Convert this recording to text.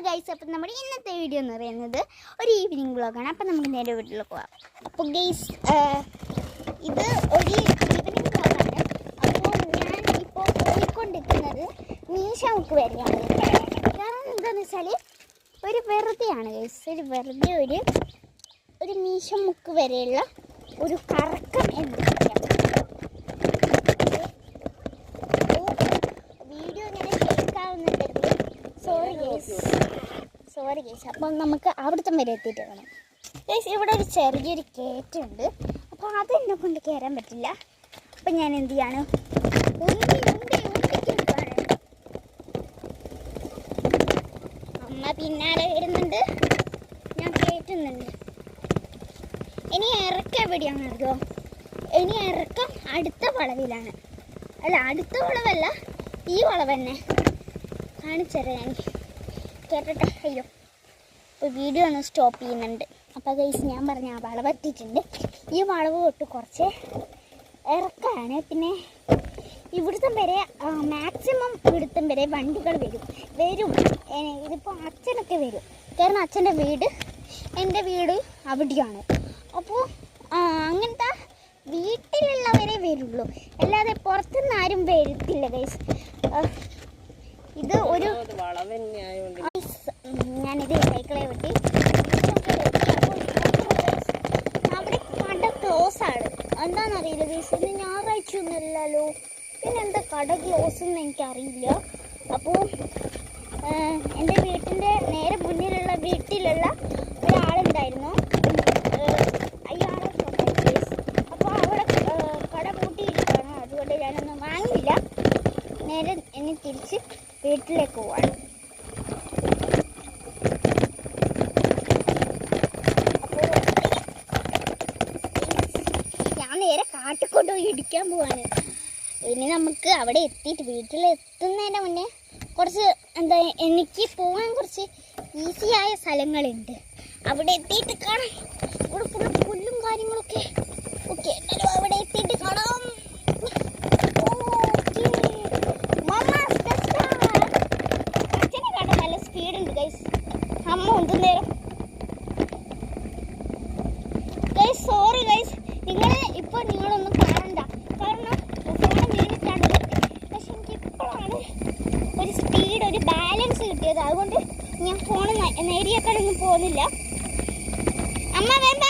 Guys, അപ്പം നമ്മുടെ ഇന്നത്തെ വീഡിയോ എന്ന് പറയുന്നത് ഒരു ഈവനിങ് വ്ളോഗാണ്. അപ്പം നമുക്ക് നേരെ വീട്ടിലേക്ക് പോകാം. അപ്പോൾ ഗൈസ്, ഇത് ഒരു ഈവനിങ് വ്ളോഗാണ്. അപ്പോൾ ഞാൻ ഇപ്പോൾ പോയിക്കൊണ്ടിരിക്കുന്നത് മീശമുക്ക് വരെയാണ്. കാരണം എന്താണെന്ന് വെച്ചാൽ ഒരു വെറുതെയാണ് ഗൈസ്, ഒരു മീശമുക്ക് വരെയുള്ള ഒരു കറക്കം എന്ന് പറയാം. വീഡിയോ ഇങ്ങനെ കേൾക്കാവുന്നുണ്ടെങ്കിൽ സോറി ഗൈസ്. അപ്പം നമുക്ക് അവിടുത്തെ വരെ എത്തിയിട്ട് വേണം ഗൈസ്. ഇവിടെ ഒരു ചെറിയൊരു കയറ്റുണ്ട്, അപ്പോൾ അതെന്നെ കൊണ്ട് കയറാൻ പറ്റില്ല. അപ്പം ഞാൻ എന്ത് ചെയ്യാണ്, അമ്മ പിന്നാലെ വരുന്നുണ്ട്, ഞാൻ കയറ്റുന്നുണ്ട്. ഇനി ഇറക്കം എവിടെയാണെന്നറിയോ? ഇനി ഇറക്കം അടുത്ത വളവിലാണ്. അല്ല, അടുത്ത വളവല്ല, ഈ വളവ് തന്നെ കാണിച്ചറിയാം. ഞാൻ കേട്ടട്ടെ. അയ്യോ, ഇപ്പോൾ വീഡിയോ ഒന്ന് സ്റ്റോപ്പ് ചെയ്യുന്നുണ്ട്. അപ്പോൾ ഗൈസ്, ഞാൻ പറഞ്ഞ ആ വളവ് എത്തിയിട്ടുണ്ട്. ഈ വളവ് തൊട്ട് കുറച്ച് ഇറക്കമാണ്. പിന്നെ ഇവിടുത്തെ വരെ മാക്സിമം ഇവിടുത്തെ വരെ വണ്ടികൾ വരും. ഇതിപ്പോൾ അച്ഛനൊക്കെ വരും, കാരണം അച്ഛൻ്റെ വീട് എൻ്റെ വീട് അവിടെയാണ്. അപ്പോൾ അങ്ങനത്തെ വീട്ടിലുള്ളവരെ വരുള്ളൂ, അല്ലാതെ പുറത്തുനിന്ന് ആരും വരത്തില്ല ഗൈസ്. ഇത് ഒരു ഞാനിത് സൈക്കിളെ വെട്ടി അവിടെ കട ക്ലോസ് ആണ്. എന്താണെന്നറിയില്ല ഗൈസ്, ഇന്ന് ഞായറാഴ്ച ഒന്നുമില്ലല്ലോ, പിന്നെ എന്താ കട ക്ലോസ് എന്ന് എനിക്കറിയില്ല. അപ്പോൾ എൻ്റെ വീട്ടിൻ്റെ നേരെ മുന്നിലുള്ള വീട്ടിലുള്ള ഒരാളുണ്ടായിരുന്നു, അയാളെ ഗൈസ്. അപ്പോൾ അവിടെ കട പൂട്ടിയിരിക്കുകയാണ്, അതുകൊണ്ട് ഞാനൊന്നും വാങ്ങിയില്ല. നേരെ എന്നെ തിരിച്ച് വീട്ടിലേക്ക് പോവാണ്. അപ്പോൾ ഞാൻ നേരെ കാട്ടിക്കൊണ്ട് പോയി ഇടിക്കാൻ പോവാണ്. ഇനി നമുക്ക് അവിടെ എത്തിയിട്ട് വീട്ടിലെത്തുന്നതിൻ്റെ മുന്നേ കുറച്ച് എനിക്ക് പോകാൻ കുറച്ച് ഈസിയായ സ്ഥലങ്ങളുണ്ട്. അവിടെ എത്തിയിട്ട് കാണാം. ഇവിടെ ഫുള്ള് പുല്ലും കാര്യങ്ങളൊക്കെ. ഓക്കെ, എന്നാലും അവിടെ എത്തിയിട്ട് കാണാം. അച്ഛനെ കാണാൻ നല്ല സ്പീഡുണ്ട് ഗൈസ്. അമ്മ ഉണ്ട് നേരം ഗൈസ്. സോറി ഗൈസ്, നിങ്ങളൊന്നും കാണണ്ട, കാരണം ഫോൺ വീണിട്ടാണ്. പക്ഷെ എനിക്ക് ഇപ്പോഴാണ് ഒരു സ്പീഡ്, ഒരു ബാലൻസ് കിട്ടിയത്. അതുകൊണ്ട് ഞാൻ ഫോൺ നേരിയേക്കാളൊന്നും പോകുന്നില്ല. അമ്മ വേണ്ട.